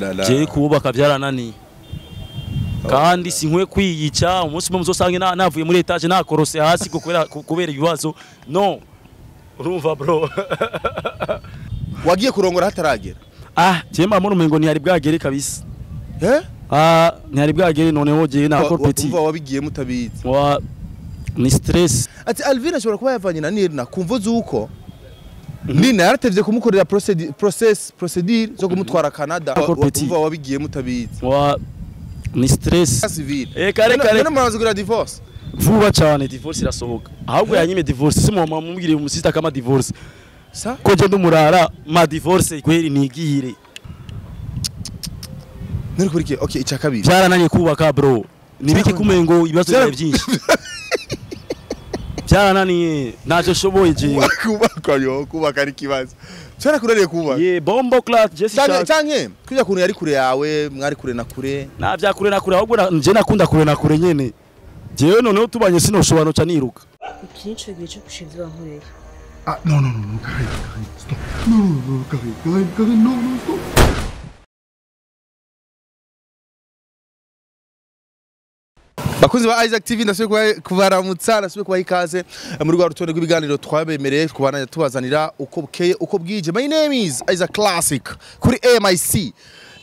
je kubaka byarananiye kandi sinkwe kwiyica umunsi umwe muzosange navuye muri etage nakorose hasi kubera ibibazo no urumva bro wagiye kurongora hataragera jemba muri umengo ntiyari bwagere kabisa ntiyari bwagere noneho je na corporate umva wabigiye mutabizi ni stress ati Alvin ashobora kuba yavanye na Nirna kumva zuko Nina yaratevye kumukorera procedure zo kumutwara Canada umva wabigiye mutabizi ni stress civil kare none murazi kugira divorce vuba cyane divorce irasohoka ahubwo yanyime divorce si mama mumubwire umusista kama divorce sa ko je ndumurara ma divorce kweri nigihire nari kurike okay ica kabiri byarananye kubaka bro nibiki kumengo ibibazo byawe byinshi byarananiye ntacyo shoboye je kubaka ari kibazo cyara kurariye kuba bombo clat je sishaka canke kujya kuntu yari kure yawe mwari kure na kure na bya kure na kure ahubwo nje nakunda kure na kure nyene jewe noneho tubanye sino shobano ca niruka ikincho gice kushivya nkureye no stop no stop bakuzi ba Isaac TV ndasubiye kubaramutsa ndasubiye kubaha ikaze muri rwa rutonde rw'ibiganiro twabemereye kubana tubazanira uko bukeye uko bwije. My name is Isaac Classic kuri MIC.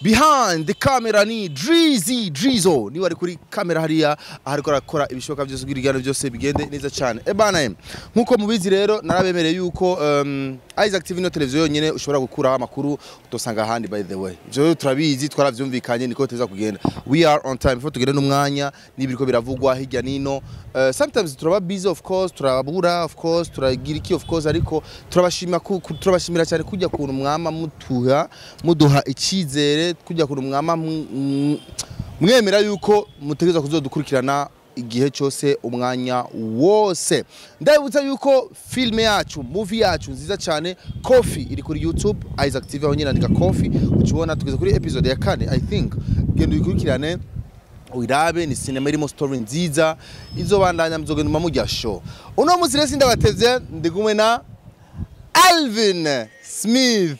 Behind the camera ni Drizo ni wari kuri kamera hariya ariko arakora ibishoboka byose kugira byose bigende neza cyane. Bana nkuko mubizi rero narabemereye yuko Isaac TV no televiziyo yonyene ushobora gukura amakuru utosanga handi by the way. Byo turabizi twaravyumvikanye niko teza kugenda. We are on time before tugende n'umwanya nibiriko biravugwa hirya nino. Sometimes turaba busy of course, turabura of course, turagira iki of course ariko turabashimira cyane kujya kuntu mwama muduha ikizere kujya kuntu mwama mwemera yuko mutegeza kuzodukurikirana igihe cyose umwanya wose. Ndabutsa yuko filme yacu movie yacu nziza cyane Coffee iri kuri YouTube Isaac TV aho nyine andika Coffee ukibona tugeze kuri episode ya 4 I think gendo ikurikirane uirabe ni cinema irimo story nziza izobandanya muzogenda mujya show. Uno munsi rero ndabatevye ndigumwe na Alvin Smith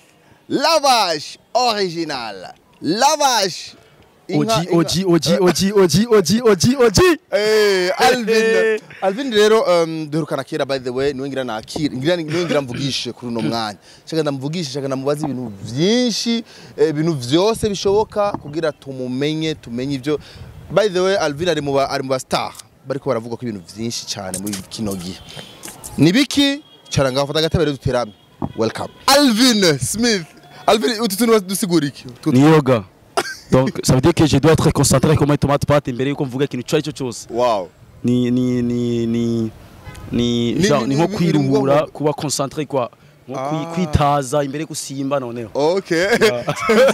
Lavage original Lavage OG Alvin rero duherukana kera by the way niwe ngira nakira ngira mvugishe kuri no mwanya shaka ndamvugishe shaka ndamubaza ibintu byinshi ibintu byose bishoboka kugira tumenye ivyo. By the way Alvin ari mu star bariko baravuga ko ibintu byinshi cyane muri kino gihe nibiki cyara ngafata agatebere duterame. Welcome Alvin Smith. Alvin ututunu dusiguriki ni yoga. Donc ça veut dire que je dois être concentré comme un tomate pâte imbere yuko mvuga ikintu cyo cyose. Wow. Ni nko kwiruhura kuba concentré quoi. Kwitaza imbere gusimba noneho. Okay.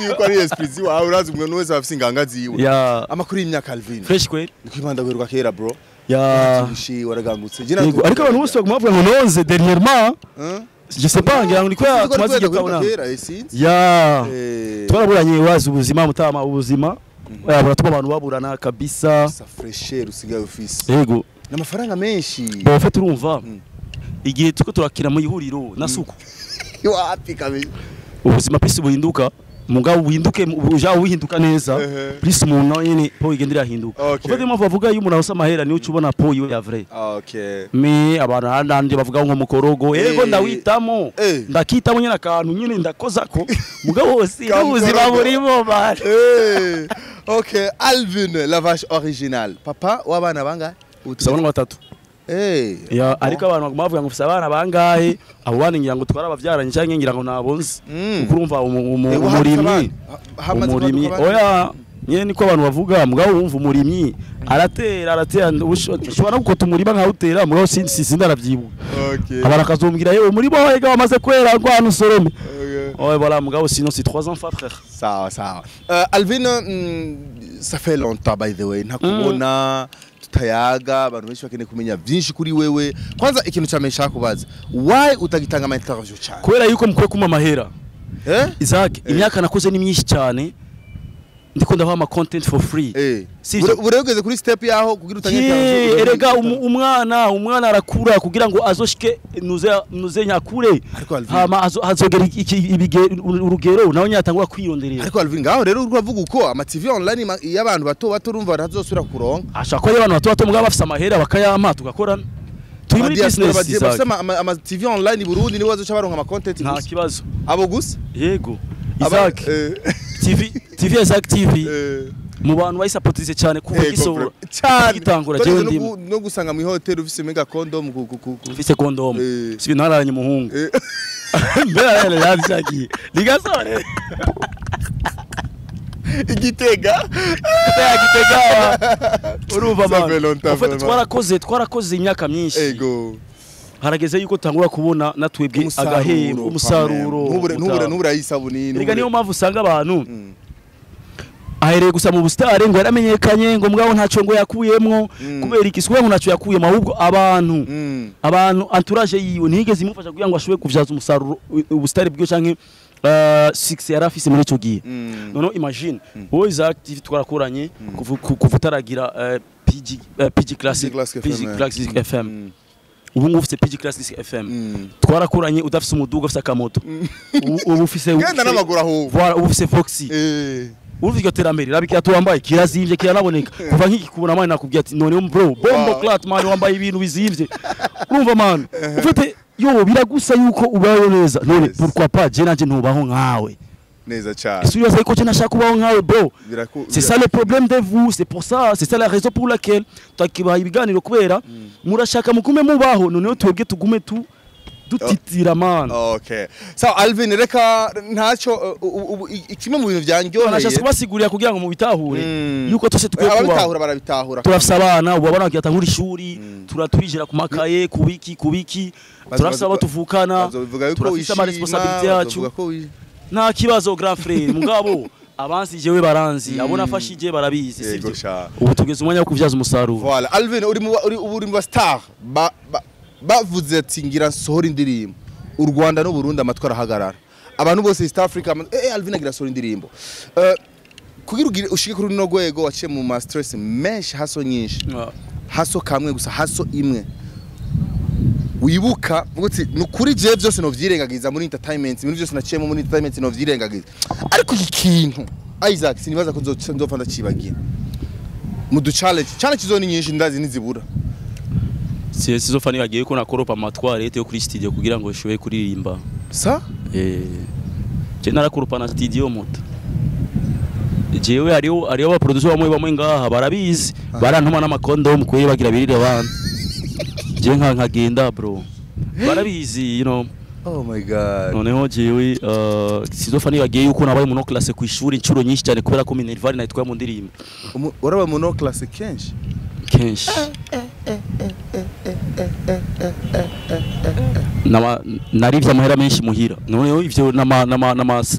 Yuko ari esprit wawe urazi umwe wese afite inganga ziwe. Amakuru y'imyaka Alvin. Fresh kweli. Nikwibanda guheruka kera bro. Tushi waragangutse. Ariko abantu bose bavuga ngo nonze dernièrement. Je sais pas ngira ngo niko tumazigiye kubona. Twaraburanye wazi ubuzima mutama ubuzima. Baratuma abantu baburana kabisa. Sa fresher usigaye office. Yego. N'amafaranga menshi. Bo fait urumva. Igihe tuko turakira mu ihuriro nasuko. Wapi kabisa. Ubuzima pisi buhinduka. Mugabo buhinduke uja uhinduka neza. Please umuntu nyine po igendera hinduka. Ufite impamvu bavuga iyo umuntu asama mahera niwe ubona po yo ya vrai. Okay. Me abantu handanje bavuga ngo mukorogo yego ndawitamo. Ndakitamo nyine akantu nyine ndakoza ko. Mugabo wose ubuzima burimo bari. Okay, Alvin Lavage original. Papa wabana banga? Usabona batatu. Ariko abantu bavuga ngo abana bangahe abo bana ngira ngo twara abavyaranye cyangwa ngira ngo nabonze ukurumva umurimyi oya nyene niko abantu bavuga mugabo wumva umurimyi aratera ushobora gukota umurima nka utera mugabo sindaravyibuka abarakazombwira yewe muri bo hega bamaze kwera rwano sorome voilà mugabo sinon c'est 3 enfants frère. Sawa Alvin ça fait longtemps by the way ntakubona tayaga abantu benshi bakeneye kumenya byinshi kuri wewe. Kwanza ikintu cyamesha kubaza why utagitanga ama interview cyane kubera yuko mukwe kuma mahera Isaac imyaka nakoze ni myinshi cyane ndiko ndaha ama content for free sivyo uregeze kuri step yaho kugira utange erega umwana arakura kugira ngo azoshike nuze nyakure hama azogera urugero nawe nyatangura kwironderera ariko Alvin ngaho rero uravuga uko ama TV online y'abantu bato urumva batazosura kuronka ashaka ko y'abantu bato mugabo bafise amahera bakayama tugakorana turi muri business basema ama TV online Burundi niwe azoca baronka ama content nta kibazo abo gusa yego Isaac TV Isaac TV mu bantu bayisapotise cyane kuva gisoro gitangura jewe ndimo no gusanga mu hotel ufise mega condom ufise condom sibi naranye muhungu mbere yale yabishaki ligasore igitega urumva mama ufite twarakoze imyaka myinshi ego harageze yuko tangura kubona natwebwe agahembo umusaruro ntubura yisabuni rega niyo mpamvu usanga abantu ahereye gusa mu bustare ngo yaramenyekanye ngo mugabo ntaco ngo yakuyemwo kubera ikisuwe ngo ntaco yakuyemo ahubwo abantu entourage yiwe ntigeze imufasha kugira ngo ashobore kuvyaza umusaruro ubustare bwiyo canke 6 yarafise muri ico gihe nono imagine wowe Isaac TV twarakoranye kuvutaragira PG Classic FM ubu ngubu ufite PG Classic FM twarakoranye udafise umuduga ufise akamoto ubu ufise genda n'amaguru aho voilà ubu ufise Foxy ufite terambere rabiki atuwambaye kirazivye kiranaboneka kuva nkikubona mani nakubwiye ati none bro bombo clat mani wambaye ibintu bizivye urumva mani ufite yo biragusa yuko ubayo neza none pourquoi pas je nanje ntubaho nkawe neza cyane si uyoza ko je nashaka kubaho nkawe bro c'est ça le problème de vous c'est pour ça c'est ça la raison pour laquelle twakibaha ibiganiro kubera murashaka mukume mubaho none twebwe tugume dutitira man okay so Alvin reka ntacyo ikimwe mu bintu byanjyoheye nashaka kubasigurira kugira ngo mubitahure yuko tose tukwiye kuba barabitahura turafise abana ubu abana bagiye atangura ishuri turatwijira ku makaye kubiki turafise abo tuvukana turafise ama responsabilité yacu nta kibazo grand frère mugabo abansi jewe baranzi abo nafashije barabizi sivyo ubu tugeze umwanya wo kuvyaza umusaruro voilà Alvin uri mu star bavuze ati ngira sohora indirimbo u Rwanda no Burundi amatwara hagarara abantu bose East Africa Alvin agira sohora indirimbo kugira ushike kuri no gwego waciye mu ma stress menshi haso nyinshi haso kamwe gusa haso imwe wibuka uti nukuri je byose no vyirengagiza muri entertainment ibintu byose naciyemo muri entertainment no vyirengagiza ariko ikintu Isaac sinibaza ko nzopfa ndacibagira mu du challenge zone nyinshi ndazi nizibura sizofani bagiye ko nakoropa amatwarete yo kuri studio kugira ngo shoye kuririmba sa je narakoropa na studio moto jewe ariyo aba producer bamwe ngaha barabizi barantuma n'amakondo mukuye bagira birire abantu je nkagenda bro barabizi you know oh my god noneho jewe sizofani bagiye yuko nabaye mu no classe ku ishuri incuro nyinshi cyane kubera ko Minerval nayitwa mu ndirimbo uraba mu no classe kenshi narivye amahera menshi muhira noneho ivyo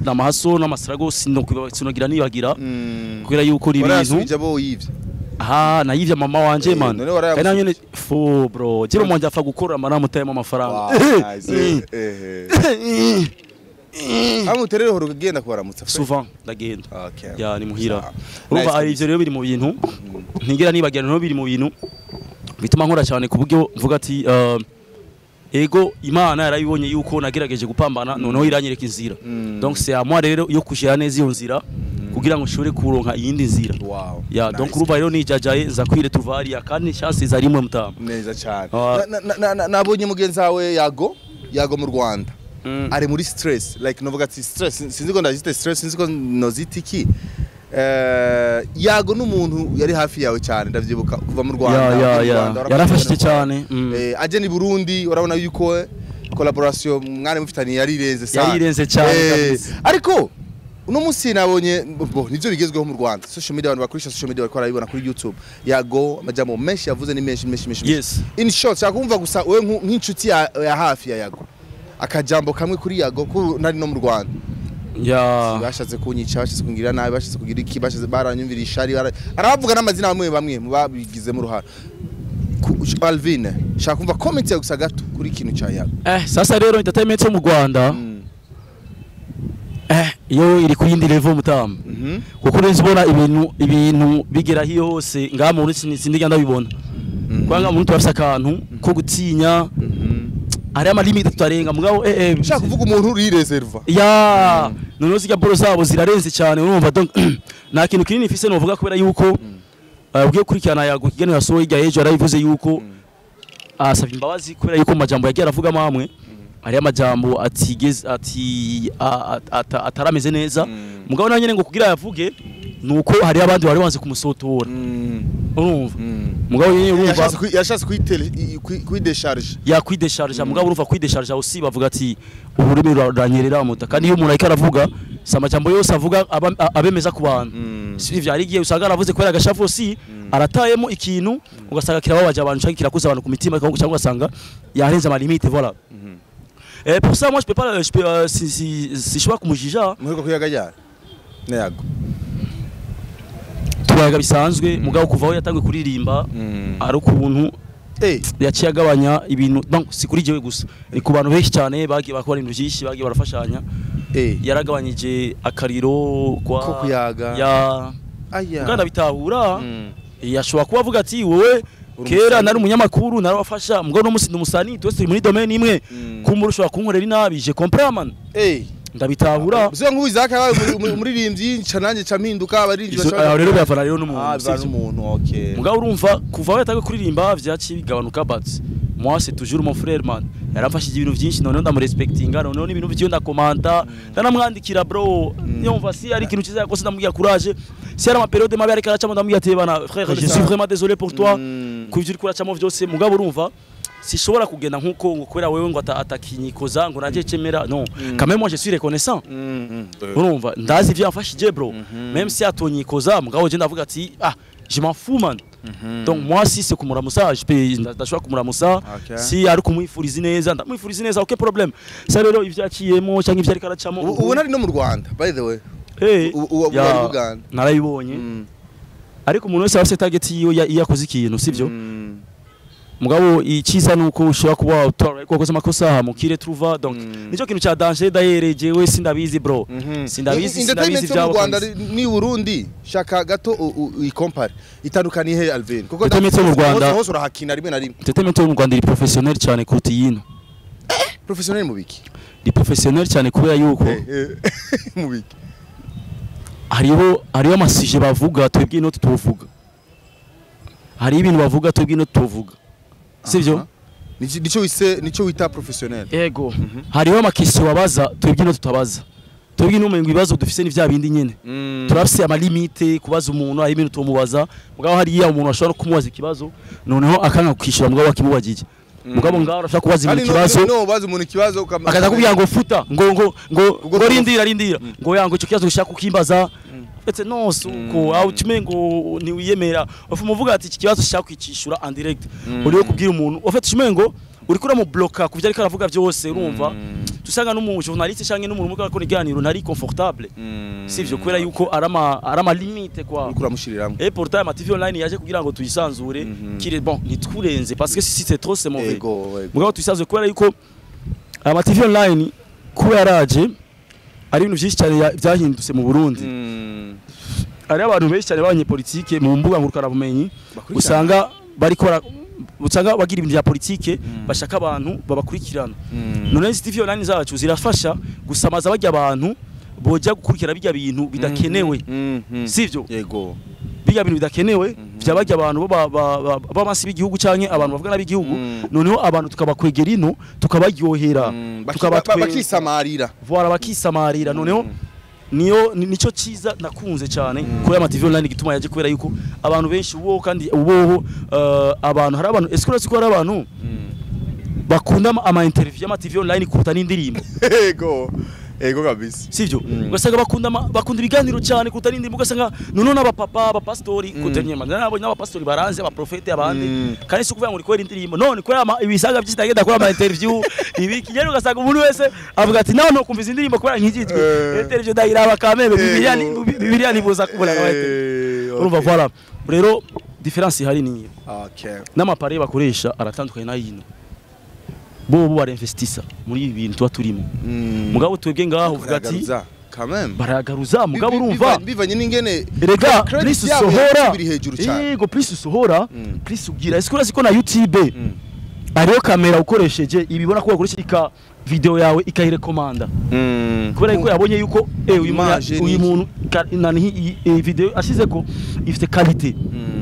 namahaso n'amasrago sinogira nibagira kubera yuko ri ibintu nayivye mama wanje man kandi nanyone fo bro je mu njya fa gukora amara mutayemo amafaranga amuterero horo kugenda kubaramutsa souvent ndagenda ya ni muhira urumva ari ivyo rero biri mu bintu ntigira nibagira no biri mu bintu bituma nkora cyane kuburyo mvuga ati ego Imana yarabibonye yuko nagerageje gupambana noneho iranyereka inzira donc c'est à moi rero yo kushira neza iyo nzira kugira ngo shobore kuronka iyindi nzira ya donc uruba rero nijajaye nza kwire tuvari kandi chance zarimwe mutama neza cyane nabonye mugenzi wawe yago mu Rwanda ari muri stress like novuga ati stress sinzi ko ndazite stress sinzi ko nozitiki yago n'umuntu yari hafi yawe cyane ndavyibuka kuva mu Rwanda yarafashije cyane aje ni Burundi urabona yuko collaboration mwari mufitani yarirenze cyane ariko uno munsi nabonye nivyo bigezweho mu Rwanda social media abantu bakoresha social media bakora bibona kuri YouTube yago amajambo menshi yavuze ni menshi yes in short shakumva gusa we nk'inshuti ya hafi ya yago akajambo kamwe kuri yago ko nari no mu Rwanda bashatse kunyica bashatse kungira nabi bashatse kugira iki bashatse baranyumvira ishari aravuga n'amazina bamwe mu babigize mu ruhara Alvin shaka kumva comment ya gusa gato kuri kintu cya yago sasa rero entertainment yo mu Rwanda iyo iri ku yindi level mutama kuko nzi ubona ibintu bigera hiyo hose ngaha mu nsi sindiga ndabibona kwanga umuntu afite akantu ko gutinya ari ama limite tutarenga mugabo ushaka kuvuga umuntu uri reserve ya none zirya bolo zabo zirarenze cyane urumva donc nta kintu kinini ifise novuga kubera yuko ugiye kurikirana yago kigene yasohoye ijya ejo arabivuze yuko asavye imbabazi kubera yuko majambo yagiye aravuga amwe ari amajambo atarameze neza mugabo nanyene ngo kugira yavuge nuko hari abandi bari banze kumusotora urumva mugabo yeye urumva yashatse kwidecharge kwidecharge mugabo urumva kwidecharge aussi bavuga ati uburimi ruranyerera muta kandi iyo umuntu ariko aravuga samajambo yose avuga abemeza ku bantu sivyo ari giye usanga aravuze kubera agashafu aussi aratayemo ikintu ugasanga kirababaje abantu cyangwa kirakuza abantu ku mitima cyangwa ugasanga yarenze ama limite voilà. Pour ça, moi, je peux pas, si je vois comme Jija. Tubaga bisanzwe mugabo kuvaho yatangwe kuririmba ari ukuntu yaciye agabanya ibintu donc si kuri jewe gusa ni ku bantu benshi cyane bagiye bakora ibintu byinshi bagiye barafashanya yaragabanyije akariro kwa ko kuyaga ya ngana bitahura yashobora kuba avuga ati wowe kera nari umunyamakuru narabafasha mugabo no musi umusani twese muri domaine imwe kumurusha kunkorera inabi je comprends man ndabitahura byo nk'ubizaka muri rimvyi cananje campinduka abarinji bashaka rero byafana rero n'umuntu okay mugabo urumva kuva yataga kuririmba vyaci bigabanuka but moi c'est toujours mon frère man yaramfashije ibintu byinshi none ndamurespectinga none n'ibintu byo ndakomanta ndanamwandikira bro yumva si ari ikintu cyiza yakose ndamubwira courage si ari ama période mabi ariko aracamo ndamubwira ati bana frère je suis vraiment désolé pour toi kuvyo uri kuracamo vyose mugabo urumva sishobora kugenda nkuko kubera wewe ngo atakinyikoza ngo naje cemera non quand même moi je suis reconnaissant urumva ndazi ivyo yamfashije bro même si atonyikoza mugabo je ndavuga ati je m'en fous man donc moi si c'est kumuramusa je peux ndashobora kumuramusa si ari kumwifuriza neza ndamwifuriza neza aucun problème ça rero ivyo yaciyemo cyangwa ivyo ari karacamo ubu nari no mu Rwanda by the way ubu narayibonye ariko umuntu wese afite target yiyo yakoze ikintu sivyo mugabo ikiza nuko ushobora kuba utora kokoza makosa mukire trouva donc nico kintu cha danger d'ailleurs jewe sindabizi bro sindabizi bya Rwanda ni Burundi shaka gato i compare itandukaniye he Alvin kuko ndametse mu Rwanda hose urahakina rimwe na rimwe tetemete mu Rwanda iri professionnel cyane kuruta yino professionnel mu biki ni professionnel cyane kubera yuko mu biki hariho amasije bavuga twebwe no tuvuga hari ibintu bavuga twebwe no tuvuga sivyo nico wita professionnel yego hariho amakisi wabaza twebwe no tutabaza twebwe no mengo ibibazo dufise ni vya bindi nyene turafise ama limite kubaza umuntu ari ibintu tumubaza mugabo hari ya umuntu ashobora kumubaza ikibazo noneho akanga kwishura mugabo akimubagije mugabo ngaho arashaka kubaza ibintu kibazo no baza umuntu kibazo akaza kubwira ngo futa ngo rindira ngo yango ico kibazo ushaka kukimbaza etse no suko au tumengo ni wiyemera ufumuvuga ati iki kibazo ushaka kwicishura en direct uriyo kubwira umuntu ufite tumengo uri kura mu bloka kuvya ariko aravuga byose urumva tusanga n'umuntu journaliste canke n'umuntu muga ko niganiro ntari confortable sivyo kubera yuko arama limite kwa kuramushiriramwe et pourtant ma TV online yaje kugira ngo tuyisanzure kire bon ni turenze parce que si c'est trop c'est mauvais muga tuyisanzure kubera yuko ama TV online ko yaraje ari ibintu byinshi cyane byahindutse mu Burundi ari abantu benshi cyane banye politique mu mbuga ngurukana bumenyi usanga barikora usanga bagira ibintu bya politique bashaka abantu babakurikirana none TV online zacu zirafasha gusamaza bajya abantu boja gukurikira bijya bintu bidakenewe sivyo yego bijya bintu bidakenewe byabajya abantu babansi b'igihugu canke abantu bavuga nabigihugu noneho abantu tukabakwegera ino tukabaryohera tukabakisamarira voilà bakisamarira noneho nico ciza nakunze cyane ko ya TV online gituma yaje kubera yuko abantu benshi ubo kandi uboho abantu hari abantu escrocs ko hari abantu bakunda ama interview ya TV online kuruta n'indirimbo ego kabisa sivyo ugasanga bakunda ibiganiro cyane kuruta n'indirimbo ugasanga none n'abapapa abapastori kutenye nabo n'abapastori baranze abaprofete abandi kandi si kuvuga ngo rikwera indirimbo none kwera ibisaga byitagenda kora ama interview ibi kijero ugasanga umuntu wese avuga ati naho no kumviza indirimbo kwera nk'igitwe interview dayiraba kameme bibiliya nibuza kubona urumva voilà rero difference hari ni n'amapare bakoresha aratandukanye na yino bo barinvestisa muri ibi bintu tuba turimo mugabo twebwe ngaho uvuga ati quand même baragaruza mugabo urumva bivanye n'ingene erega plus usohora biri hejuru cyane yego plus usohora plus ugira ese siko na YouTube ariyo kamera ukoresheje ibibona ko wakoresha video yawe ikayirekomanda kubera yuko yabonye yuko uyu muntu nani video ashize ko ifite qualité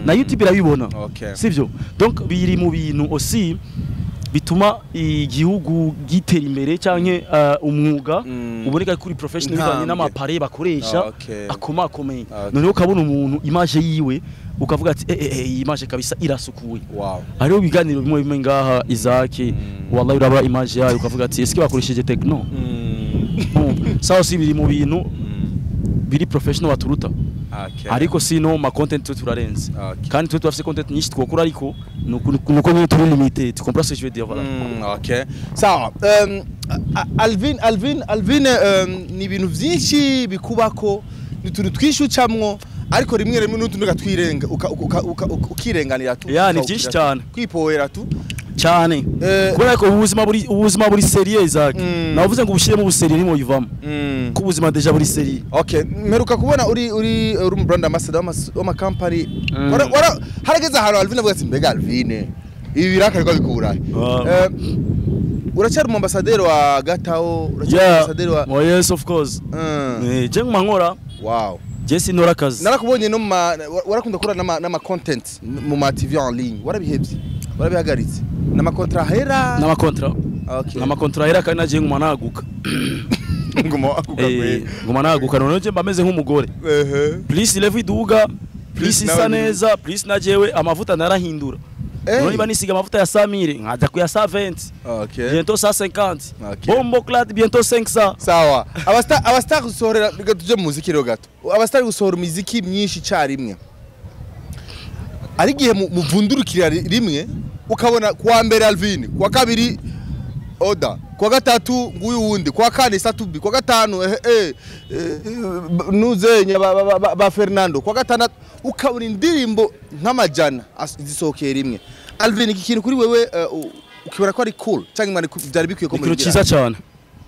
na YouTube irabibona sivyo donc biri mu bintu aussi bituma igihugu gitera imbere canke umwuga uboneka kuri professional bivanye n'amapare bakoresha akomakomeye noneho ukabona umuntu image yiwe ukavuga ati image kabisa irasukuye ariho biganiro bimwe ngaha Isaac wallahi uraba image yayo ukavuga ati eske bakoresheje techno sawa si biri mu bintu biri professional baturuta ariko sino ma content turarenze kandi twe twafise content nyinshi twokora ariko nuko nyine turi limité tu comprends ce que je veux dire voilà OK sawa Alvin ni ibintu byinshi bikubako nituntu twishucamwo ariko rimwe rimwe n'utuntu gatwirenga ukirenganira tu ni byinshi cyane kwipoera tu cyane kubera ko ubuzima buri serieux Isaac navuze ngo ubushire mu buseri nimo yivamo ku buzima deja buri serieux okay meruka kubona uri mu brand ambassador wa company harageze ahantu Alvin avuga ati mbega Alvin ibi biraka riko bikuraye uracyari mu ambassadeur wa Gatao uracyari ambassadeur wa yes of course je nkora wow Jesse Norakazi narakubonye no warakunda kura nama content mu ma TV en ligne warabihagaritse nama contrat hera nama contrat okay nama contrat hera kandi naje ngumanaguka ngumanaguka none je mbameze nk'umugore please levi duga please isa neza please najewe amavuta narahindura none banisiga amavuta ya 1000 nkaja ku ya 120 okay bientôt 150 bombo clad bientôt 500 sawa abastar gusohorera tuje mu muziki rero gato abastar gusohora muziki myinshi carimwe ari gihe muvundurukira rimwe ukabona kwa mbere Alvin kwa kabiri Oda kwa gatatu nguyu wundi kwa kane Satubi kwa gatanu nuzenya ba Fernando kwa gatandatu ukabona indirimbo nk'amajana zisohokera rimwe Alvin iki kintu kuri wewe ukibona ko ari cool cyangwa imana byari bikwiye ko muri ndira cyiza cyane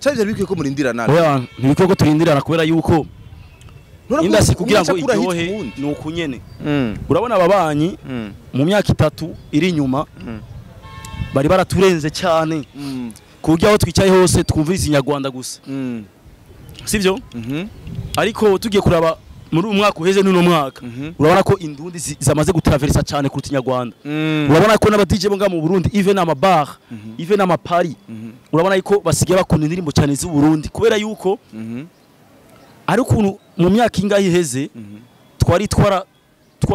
byari bikwiye ko muri ndira nawe oya ntibikwiye ko turindirana kubera yuko indasi kugira ngo iryohe nuko nyene urabona ababanyi mu myaka 3 iri nyuma bari baraturenze cyane kugira aho twicaye hose twumviriza inyarwanda gusa sivyo ariko tugiye kuraba muri umwaka uheze n'uno mwaka urabona ko indundi zamaze gutraversa cyane kuruta inyarwanda urabona ko n'aba DJ bo nga mu Burundi even ama bar even ama Paris urabona yuko basigaye bakunda indirimbo cyane z'u Burundi kubera yuko ari ukuntu mu myaka ingahe iheze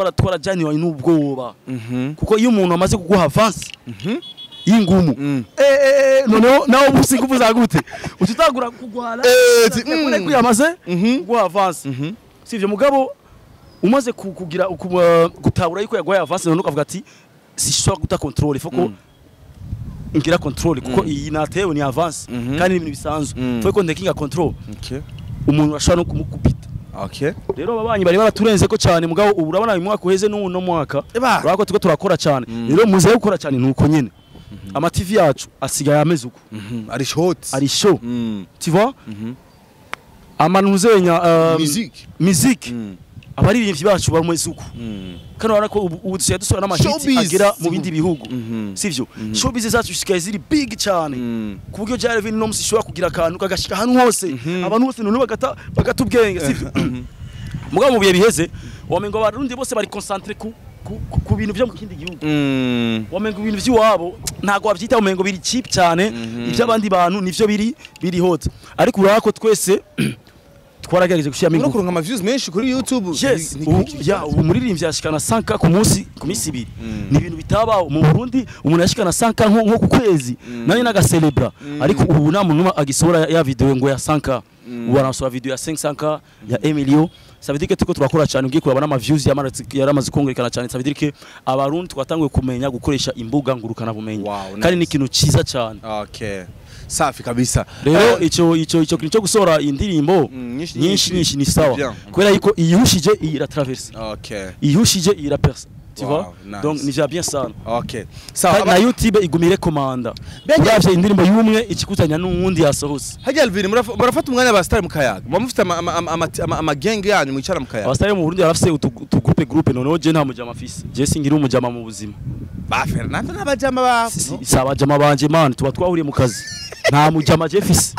twara janiwe n'ubwoba kuko iyo umuntu amaze kuguha avance y'ingumu noneho nawo musinga uvuza gute ututagura kugwara kure kwiyamaze kuguha avance sivyo mugabo umaze kugira gutabura yuko yaguha avance none ukavuga ati sishobora guta control foko ngira control kuko iyi natewe ni avance kandi ibintu bisanzwe foko ndekinga control umuntu ashobora no kumukupita rero babanyi bari baraturenze ko cyane mugabo ubu urabona uyu mwaka uheze n'uno mwaka urako tuko turakora cyane rero muze gukora cyane nuko nyene ama TV yacu asigaye ameze uko ari show tu vois amanuzenya musique abaririmbyi bacu barumeze uko kandi urabona ko ubu dusigaye dusora n'amahiti agera mu bindi bihugu sivyo showbiz zacu zisigaye ziri big cyane ku buryo jya Alvin no musishobora kugira akantu kagashika hano hose abantu bose none bagatubwenge sivyo mugabo mu bihe biheze wamengo abarundi bose bari concentré ku bintu byo mu kindi gihugu wamengo ibintu by'iwabo ntago babyita wamengo biri cheap cyane iby'abandi bantu nivyo biri hot ariko urako twese twaragereje gushya mingu kuronka ama views menshi kuri YouTube umuririmbyi yashikana 5k ku munsi ibiri ni ibintu bitabaho mu Burundi umuntu yashikana 5k nko ku kwezi nanye nagacelebra ariko ubu nta muntu agisohora ya video ngo ya 5k ubu anasohora video ya 500k ya Emilio ça veut dire que tuko turakora cyane ugiye kurabana ama views yaramaze kongerekana cyane ça veut dire que abarundi twatanguye kumenya gukoresha imbuga ngurukana bumenyi kandi ni ikintu ciza cyane okay safi kabisa rero ico kintu cyo gusora indirimbo nyinshi ni sawa kubera yuko iyihushije ira traverse okay iyihushije ira persa tu vois nice. donc ni bien sana okay sawa na YouTube igumire komanda uravye indirimbo y'umwe ikikutanya n'uwundi yasohose hajya Alvin murafata umwanya ba star mukayaga mufite ama gang yanyu mwicara mukayaga abasitari mu Burundi barafise groupe noneho je nta mujama afise je singira umujama mu buzima ba Fernando n'abajama ba si abajama banje man tuba twahuriye mu kazi nta mujama je fise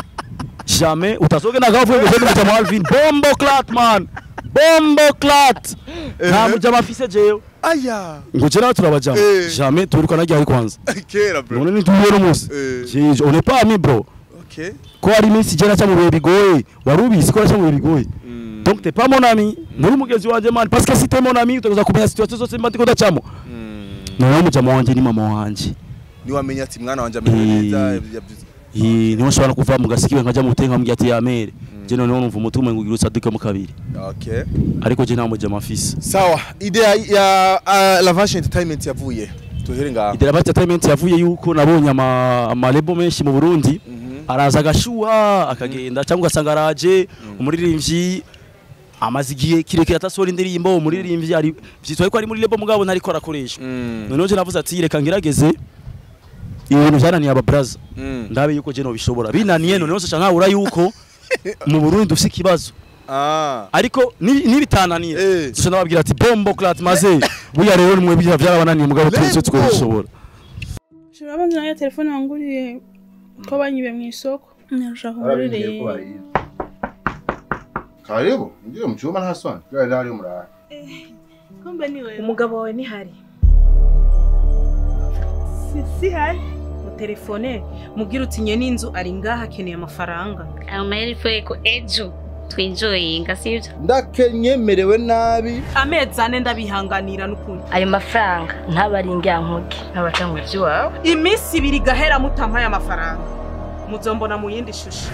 jamais utazoge nagavuye ngo je mujama Alvin bombo clat man bombo clat nta mujama afise jewe aya ngo je nawe turabajama jamais turuka nagiye ari kwanza kera bro none nituye no musi je on est pas amis bro okay ko ari minsi je naca mu bihe bigoye warubizi ko naca mu bihe bigoye donc t'es pas mon ami muri mugezi wanje man parce que si t'es mon ami utaza kumenya situation zose mba ndiko dacamo no mujama wanje ni mama wanje ni wamenya ati mwana wanje amenyeza niho nshobora kuva mu gasikiwe nkaja mu butenga mbya ati yamere je none numva umutume ngo ugirutsa duke mu kabiri okay ariko je nta mujama afise sawa idea ya Lavage Entertainment yavuye tuhere ngaho idea ya Lavage Entertainment yavuye yuko nabonye ama label menshi mu Burundi araza agashuha akagenda cyangwa ugasanga araje umuririmbyi amazigiye kirekire atasora indirimbo umuririmbyi ari vyitwa ko ari muri label mugabo ntari ko arakoresha noneho je navuze ati reka ngirageze ibintu byananiye aba brother ndabe yuko je no bishobora binaniye noneho se canka ura yuko mu Burundi dufise ikibazo ariko nibitananiye dushaka nababwira ati bombo clat maze buya rero nimwe bigira byarabananiye mugabo twese twabishobora Shirabanza na telefone wanguriye ko banyibe mu isoko nashaka ngurire Karibu ngiye mu cyuma nta soni kandi ari umurara kumbe ni wewe umugabo wawe ni hari si hari mu telefone mubwira utinye n'inzu ari ngaha akeneye amafaranga amaheri ko ejo twinjoyinga sivyo ndakenyemerewe nabi amezi ane ndabihanganira n'ukuri ayo mafaranga ntabaringe yankuke ntabaca mu by'iwawe iminsi ibiri gahera mutampaye amafaranga muzombona mu yindi shusho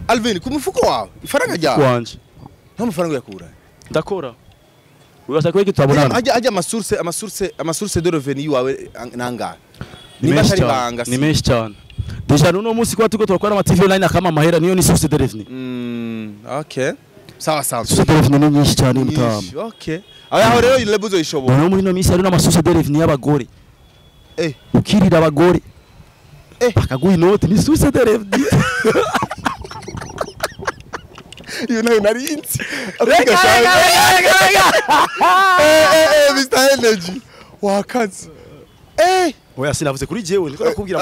Alvin ku mufuko wawe ifaranga ryawe wanje nta mafaranga yakura ndakora urasa kweki tutabonana ajya amasource de revenu wawe nanga niba atari banga ni menshi cyane deja nuno munsi kwa tuko twakora ama TV online akama mahera niyo ni source de revenu okay sawa sawa source de revenu ni nyinshi cyane mutama okay aho rero ilebuzo ishobora no muri no misi ari na source de revenu y'abagore ukirira abagore bakaguha inoti ni source de revenu you know narinzi Mr Energy wakazi oya sinavuze kuri jewe niko nakubwira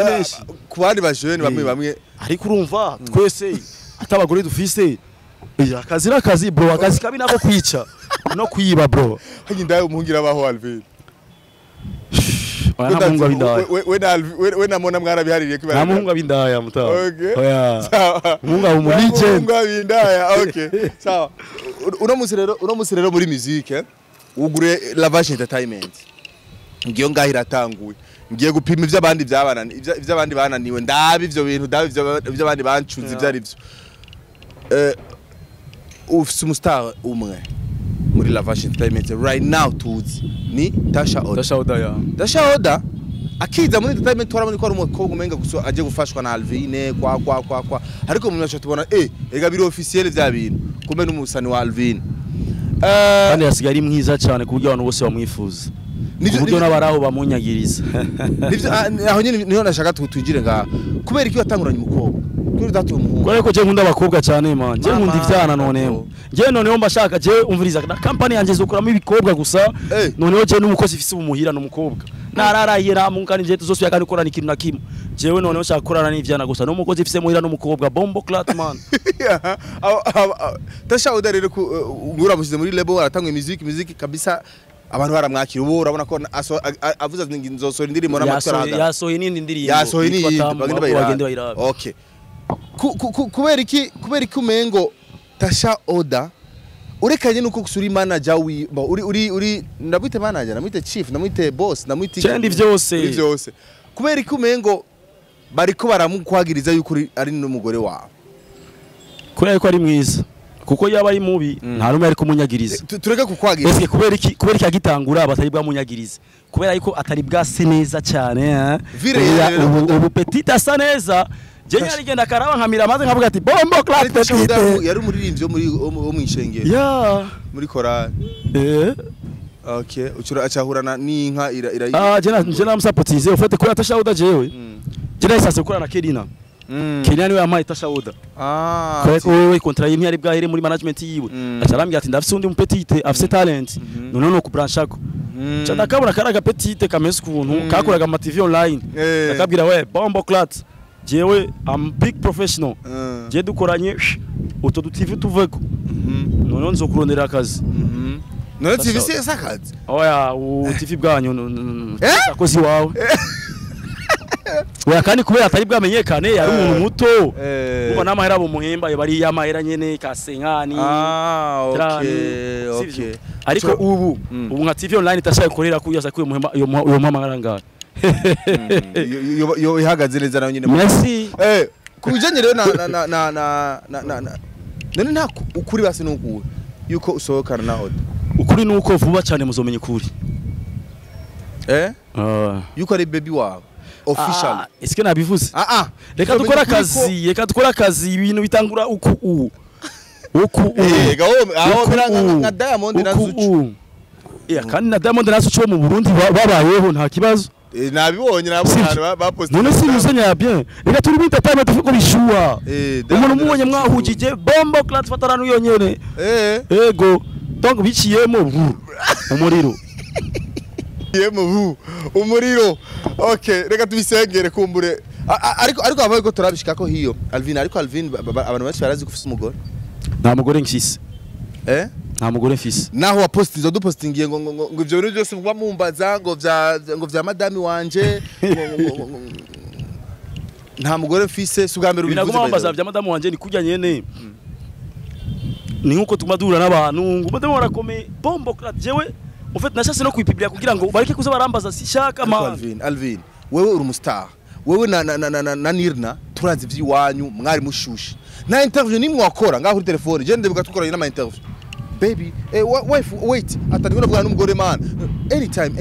menshi ku bandi bajene bamwe ariko urumva twese atabagore dufise akazi nakazi bro akazi kabi nako kwica no kwiba bro hanyi ndaye umuhungira abaho Alvin Namunga bindaya. We na mona mwara bihaririye kibara. Namunga bindaya mutawa. Okay. Oya. Sawa. Munga umurije. Namunga bindaya. Okay. Sawa. Uno musirero muri musique ugure Lavage Entertainment. Ngiyo ngahira tanguye. Ngiye gupima ivy'abandi byabanani ivy'abandi bananiwe ndabi ivyo bintu ndabi ivy'abandi bancuze ivyari byo. Ufise umustar umwe muri Lavage Entertainment right now tuzi ni Tasha Oda. Tasha Oda ya. Tasha Oda akiza muri entertainment twarabona ko ari umukobwa umenga guso aje gufashwa na Alvin kwa ariko mu myasho tubona ega biri officiel vya bintu kumbe n'umusani wa Alvin. Kandi yasigari mwiza cyane kuburyo abantu bose bamwifuza. Kuburyo n'abaraho bamunyagiriza. Nivyo aho nyine niho nashaka twinjire nga kubera iki watanguranye umukobwa. Kuri datu umuhungu. Kwa ko je nkunda abakobwa cyane man. Je nkunda ivyana noneho. Je noneho mbashaka je umviriza na company yanje zokuramo ibikobwa gusa. Noneho je n'umukozi ifise umuhira n'umukobwa. Nararahira mungani je tuzose yakani korana ikintu nakimwe. Jewe noneho nshaka korana n'ivyana gusa n'umukozi ifise muhira n'umukobwa bombo clat man. Tasha Oda rero ngura mushize muri label aratangwe music kabisa. Abantu baramwakira ubu urabona ko avuze ati nzosora indirimbo n'amataraga. Yasohoye n'indi ndirimbo. Yasohoye n'indi bagende bayirabe. Okay. Kubera iki umengo Tasha Oda urekanye nuko kusuri manager uri ndabwite manager namwite chief namwite boss namwite Chendi vyose kubera iki umengo bariko baramukwagiriza yuko ari n'umugore wawe kubera ko ari mwiza kuko yaba ari mubi nta numwe ari kumunyagiriza tureke kukwagira ese kubera iki agitangura batari bwamunyagiriza kubera yuko atari bwase neza cyane ubu petit asa neza je nyari genda karaba nkamira maze nkavuga ati bombo clap petit yari umuririmbyi wo mu ishengero muri korali okay ucura acahurana n'inka ira je namusapotize ufite kuri atashauda jewe je nahise gukora na Kerina Kerina niwe yamaye tashauda kweko wewe kontra yimwe ari bwahere muri management yiwe acharambye ati ndafise undi mupetite afise talent none no kubranchako cyanda kabura karaga petite kameze kuntu kakoraga ama TV online nakabwira we bombo clat jewe am big professional je dukoranye uto du TV tuveko none nzokurondera akazi none TV si sakazi oya u TV bwanyu akozi wawe oya kandi kubera atari bwamenyekane yari umuntu muto ubona amahera bo muhemba bari yamahera nyene kasenkani okay ariko ubu nka TV online tashaye korera kuyasa kuyo muhemba yo mpamagara ngara yo ihagaze neza nayo nyine merci kubijanye rero na none nta ukuri basi nukuwe yuko usohokana na Oda ukuri nuko vuba cyane muzomenya ukuri yuko ari baby wawe official eske nabivuze reka dukora akazi ibintu bitangura uku nka Diamond na Zuchu kandi na Diamond na Zuchu mu Burundi babayeho nta kibazo nabibonye nabo bapost none si musenya ya bien reka turi bita time tufiko bishuwa umuntu mubonye mwahujije bombo clat fatarano yonyene ego donc biciyemo umuriro umuriro okay reka tubisengere kumbure ariko abaye ko turabishika ko hiyo Alvin ariko Alvin abantu benshi barazi ko ufite umugore nta mugore ngifise nta mugore mfise naho wapostinze dupostingiye ngo ivyo bintu byose mugwa mumbaza ngo vya madami wanje nta mugore mfise subwa mbere ubivuze binagoma mumbaza vya madami wanje ni kujya nyene ni nkuko tumadura n'abantu ngo madami warakomeye bombo clat jewe en fait nashase no kwipiblia kugira ngo bareke kuza barambaza sishaka ma Alvin wewe uri umustar wewe na Nirna turazi vyiwanyu mwari mushushe na interview nimwe wakora ngaho kuri telefone je ndebuka tukoranye na interview baby wife wait atandikona bwa n'umugore man anytime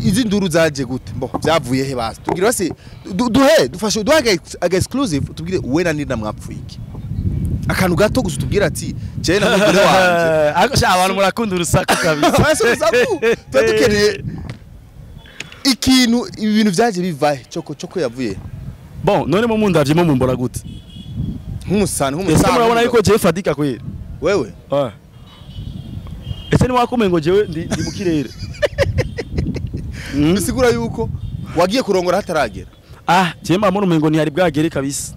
izi nduru zaje gute mbo byavuye he basi tugira basi dufashe duhaga exclusive tubwire we na Nirna mwapfuye iki akantu gato gusa tubwira ati je na mugore wanje akosha abantu murakunda urusaku kabisa tudukeneye ikintu ibintu byaje bivahe coko yavuye bon none mu mundavye mu mbora gute nk'umusana ese murabona yuko je fadika kwera wewe ese ni wakomeye ngo jewe ndi mu kirere bisigura yuko wagiye kurongora hataragera je mba muri umengo ntihari bwagere kabisa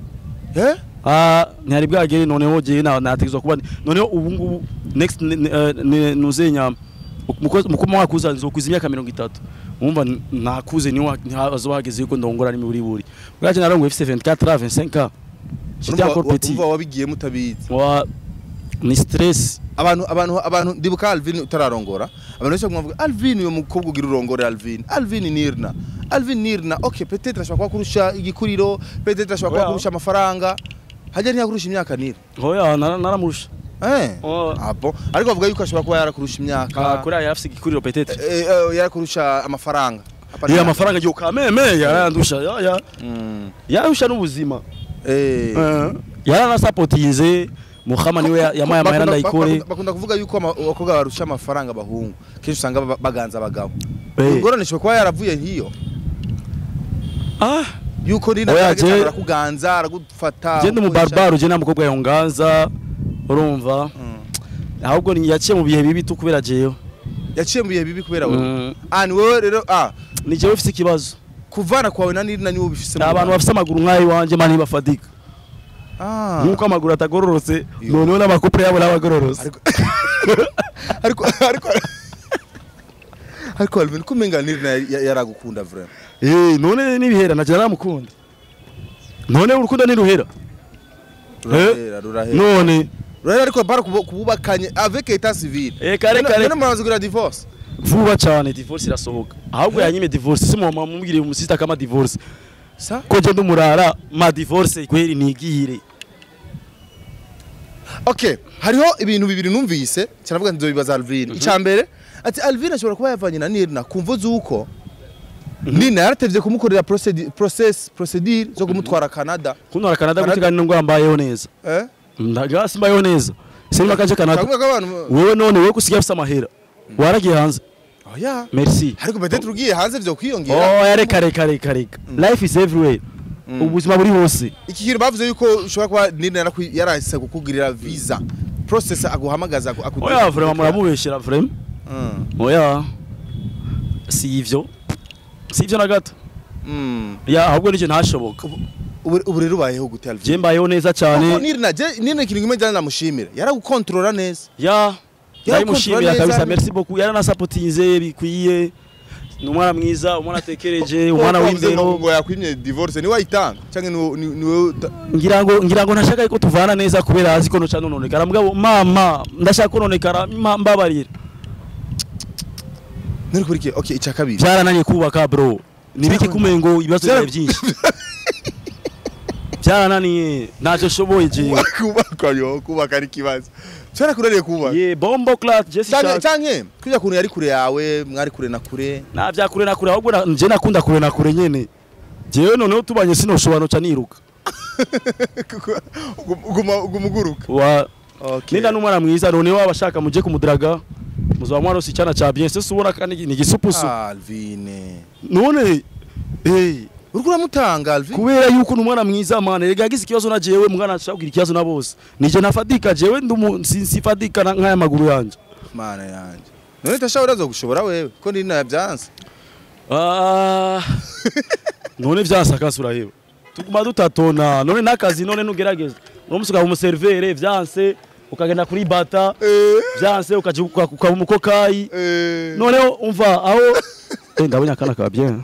ntihari bwagere noneho je nategezwa kuba noneho ubu ngubu next nuzenya muko mwakuza nzokuza imyaka 30 umva nakuze ni azobageze yuko ndongora ni muri buri bwaje narongo FC 24 25 j'étais encore petit umva wabigiye mutabizi ni stress abantu ndibuka Alvin utararongora abantu bose bavuga Alvin uyo mukobwa ugira urongore Alvin Nirna okay peut-être ashobora kurusha igikuriro peut-être ashobora kurusha amafaranga hajya ntiyakurusha imyaka Nirna oya naramurusha bon ariko bavuga yuko ashobora kuba yarakurusha imyaka kuri aya afise igikuriro peut-être yarakurusha amafaranga amafaranga yo kameme yarandusha yarusha n'ubuzima yaranasapotize Muhammad niwe yamaye amahera ndayikore bakunda kuvuga yuko abakobwa barusha amafaranga abahungu kenshi usanga baganza abagabo ingorane cyo kuba yaravuye hiyo yuko Nirna arakuganza aragufata je ndi mu barbaro je namukobwa yonganza urumva ahubwo ni yaciye mu bihe bibi tukubera jeyo yaciye mu bihe bibi kubera wewe ani wewe rero ni jewe ufite ikibazo kuvana kwawe na Nirna niwo bifise abantu bafite amaguru nkayi wanje mani bafadika nuko amaguru atagororotse noneho n'amakupre yabo n'abagororotse ariko Alvin kumenga Nirna yaragukunda vraiment none nibihera naje naramukunda none urukundo niruhera none rero ariko bara kububakanye avec état civil kare none murazi gura divorce vuba cyane divorce irasohoka ahubwo yanyime divorce si mama mumubwire umusista kama divorce sa ko je ndumurara ma divorce kweri nigihire Okay, hariho ibintu bibiri numvise cyanavuga nzobibaza Alvin. Icambere ati Alvin ashobora kuba yavanye na Nirna kumvo zuko Nina yaratevye kumukorera procedure zo kumutwara Canada. Kuntwara Canada gutegana ngo ambayeho neza. Ndagasi mbayeho neza. Sema kaje Canada. Wewe none wewe kusiga afisa mahera. Waragiye hanze. Oya. Merci. Ariko peut-être ugiye hanze vyo kwiyongera. Oh, reka. Life is everywhere. Ubuzima buri hose. Iki kintu bavuze yuko ushobora kuba Nina yarahise kukugirira visa. Process aguhamagaza Oya, vraiment muramubeshera vraiment. Oya. Si ivyo na gato. Ya ahubwo nije ntashoboka. Ubu rero ubayeho gute Alvin? Je mbayeho neza cyane. Nina ikintu kimwe cyane namushimira. Yaragukontrola neza. Ya. Ndayimushimira kabisa, merci beaucoup. Yaranasapotinze bikwiye. Numwana mwiza, umwana atekereje, umwana w'indero. Ngo yakwimye divorce ni wayitanga cyangwa ni ngira ngo ntashaka yuko tuvana neza kubera azi ko no cyane nonekara mugabo mama ndashaka ko nonekara mbabarira. Nari kurike okay icya kabiri. Byarananye kubaka bro. Nibiki kumengo ibibazo byawe byinshi. Byarananiye ntacyo shoboye je. Kubaka ari kibazo. Cyara kurariye kubaka. Ye bombo clat je sishaka. Canke kujya kuntu yari kure yawe mwari kure na kure. Na bya kure na kure ahubwo nje nakunda kure na kure nyene. Jewe noneho tubanye sinoshobora ca niruka. Gumuguruka. Wa okay. Ninda numwana mwiza none wabashaka muje kumudraga. Muzwa mwana si cyana cha bien se ubona kandi ni gisupusu. Alvin. None urukura mutanga Alvin. Kubera yuko numwana mwiza man rega yagize ikibazo na jewe mwana ashakira ikibazo na bose. Nije nafadika jewe sifadika nkaya maguru yanje. Mana yanje. None tashawura zo gushobora wewe ko ndi na byanse. None vyansa kasura hewe. Tuguma dutatona none nakazi none nugerageza. No musuka mu servere vyanse ukagenda kuri bata byanse ukajuka umukokayi none umva aho ndabonye akana ka bien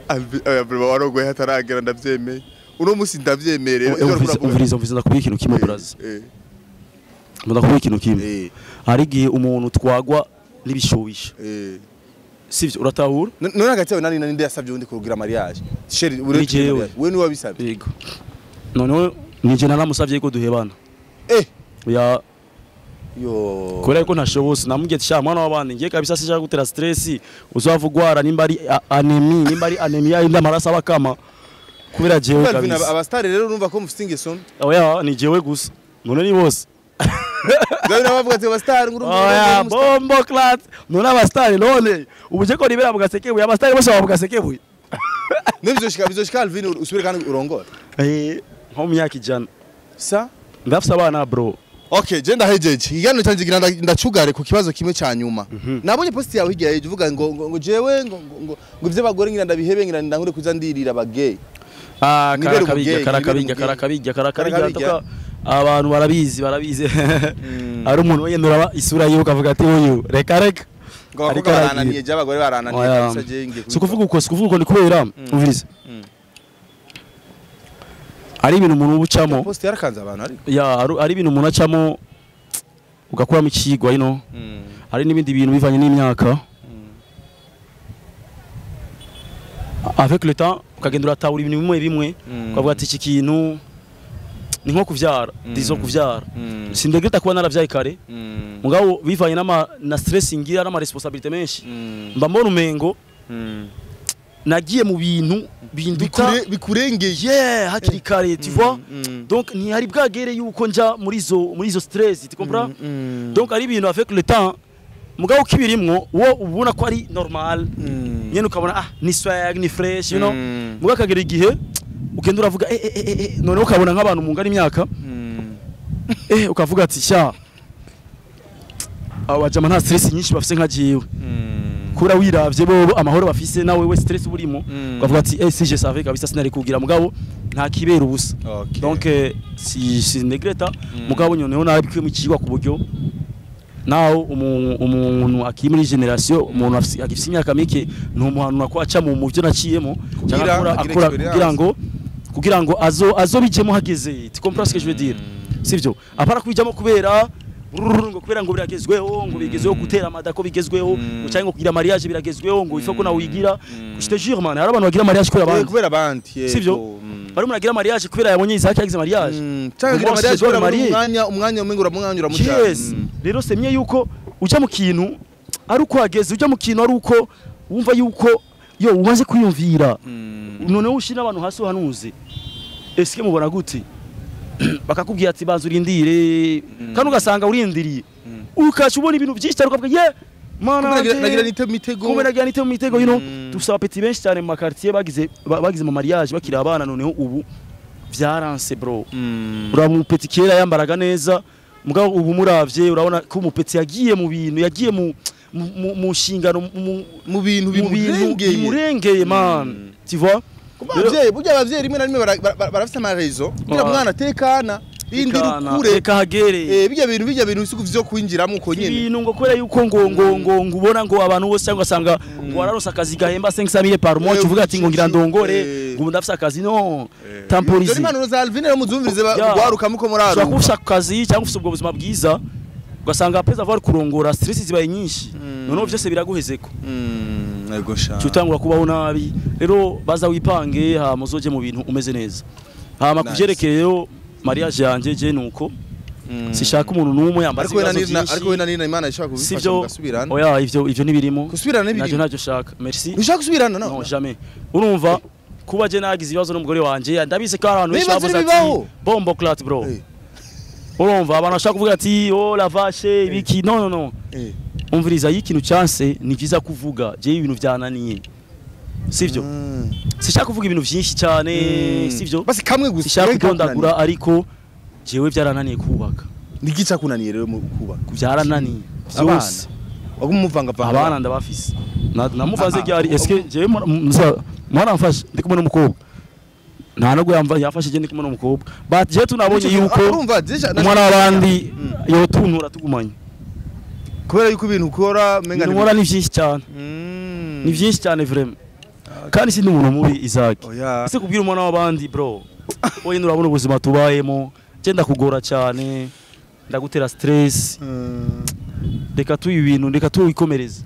Alvin warogwe hataragera ndavyemeye uno musi ndavyemerera umviriza ndakubwira ikintu kimwe brazi ndakubwira ikintu kimwe hari gihe umuntu twagwa n'ibishowisha sivyo uratahura none hagati yawe nani ninde yasavye undi kurugira mariage sheri we ni wabisabye yego none nije naramusavye ko duhebana ya kubera ko ntashobose namubwiye ati sha mwana w'abandi ngiye kabisa sishaka gutera stress uzavugwara nimba ari anemia y'inda maraso abakama kubera jewe kabisa abastari rero urumva ko mufite ingeso oya ni jewe gusa none ni bose Gabi nabavuga ati abastari ngurumva oya bombo clat none abastari none ubuje ko ribera mugasekebuye abastari bose bamugasekebuye bizoshika Alvin usubire kandi urongora nko mu myaka ijana sa ndafisa abana bro. Okay, je ndahejeje. Igano cyanje gira ndacugare ku kibazo kimwe ca nyuma. Nabonye post yawe higiye uvuga ngo jewe ngo ivyo bagore ngira ndabihebe ngira ndankure kuza ndirira abagay. Karakabijya abantu barabizi. Ari umuntu wendura isura yiwe ukavuga ati uyu reka. Ariko barananiye je abagore barananiye kabisa je ngiye. Sikuvuga uko ni kubera umvirize. Ari ibintu umuntu ubucamo post yarakanze abantu ari ari ibintu umuntu acamo ugakuramo ikigwa ino ari n'ibindi bintu bivanye n'imyaka avec le temps ukagenda uratahura ibintu bimwe ukavuga ati iki kintu ni nko kuvyara dizo kuvyara sindegreta kuba naravyaye kare mugabo bivanye na stress ngira n'ama responsabilité menshi mba mbona umengo nagiye mu bintu bikurengeye hakiri kare tu vois donc ni hari bwagere yuko nja muri zo stress tu comprends donc ari ibintu avec le temps mugabo kibirimwo wo ubona ko ari normal nyene ukabona ni swag ni fresh you know mugabo kagera igihe ugenda uravuga none ukabona nk'abantu mungana imyaka ukavuga ati sha abajama nta stress nyinshi bafise nka jiwe kura wiravye bo amahoro bafise nawe we stress burimo ukavuga ati si je savais kabisa sinari kugira mugabo nta kibera ubusa donc si negreta mugabo nyoneho nabikwe mu kigwa ku buryo naho umuntu akiri muri generation umuntu afise imyaka mike no muhanura ko aca mu byo naciyemo cyangwa akora kugira ngo azo bijemo hageze tu comprends ce que je veux dire sivyo apara kubijamo kubera ngo kubera ngo biragezweho ngo bigezweho gutera amadako bigezweho ngo cyangwa ngo kugira mariage biragezweho ngo ifo ko nawe wigira je te jure man hari abantu bagira mariage kubera abandi sivyo bari muragira mariage kubera yabonye Isaac yagize mariage cyangwa kugira mariage kubera umwanya umengura muca rero semye yuko uja mu kintu ari uko hageze uja mu kintu ari uko wumva yuko yo umaze kwiyumvira noneho ushina abantu hasi hanuze eske mubona gute bakakubwira ati banza urindire kandi ugasanga urindiriye ukaca ubona ibintu byinshi cyane ukavuga ye mana nagira nite mitego you know dusaba petit benshi cyane mu quartier bagize mu mariage bakira abana noneho ubu byaranse bro uramu petit kera yambaraga neza mugabo ubu muravye urabona ko mu petit yagiye mu bintu yagiye mu shingano mu bintu bimurengeye man tu vois abavyeyi rimwe na rimwe barafite amarezo kugira mwana atekana rindira ukure reka hagere bijya bintu bisuku vyo kwinjiramo uko nyene ibintu ngo kubera yuko ngo ubona ngo abantu bose cyangwa asanga ngo wararonse akazi gahemba 500,000 par mois uvuga ati ngo ngira ndongore ngo ndafise akazi no temporiser impanuro za Alvin rero muzumvirize gwaruka muko muraro ushaka ufise akazi cyangwa ufise ubwo buzima bwiza ugasanga apeza avoir kurongora stress zibaye nyinshi noneho byose biraguhezeko ego sha cyutangura kubaho nabi rero baza wipange ha muzoje mu bintu umeze neza hama kuvyerekeye rero mariage yanje je nuko sishaka umuntu numwe yambaza ariko we na Imana ishaka kubifasha mugasubirana oya ivyo nibirimo kusubirana nibirimo nacyo shaka merci ushaka kusubirana no jamais urumva kuba je nagize ibibazo n'umugore wanje ndabise ko abantu benshi bavuze ati bombo clat bro urumva abantu bashaka kuvuga ati oh la vache ibiki no umviriza y'ikintu chance ni vyiza kuvuga je ibintu vyananiye sivyo sishaka kuvuga ibintu byinshi cyane sivyo basi kamwe gusa sishaka kudondagura ariko jewe byarananiye kubaka nigica kunaniye rero mu kubaka byarananiye byose wagumuvanga abana ndabafise namuvaze ryari eske jewe mwana mfashe ndi kumwe n'umukobwa nta nubwo yafashe je ndi kumwe n'umukobwa but je tunabonye yuko umwana w'abandi yo tuntura tugumanye kubera yuko ibintu ukora menga ni byinshi cyane ni byinshi cyane vraiment kandi si n'umuntu mubi Isaac ese kubwira umwana w'abandi bro wowe nurabona ubuzima tubayemo genda kugora cyane ndagutera stress reka tu ibintu reka tu ikomereza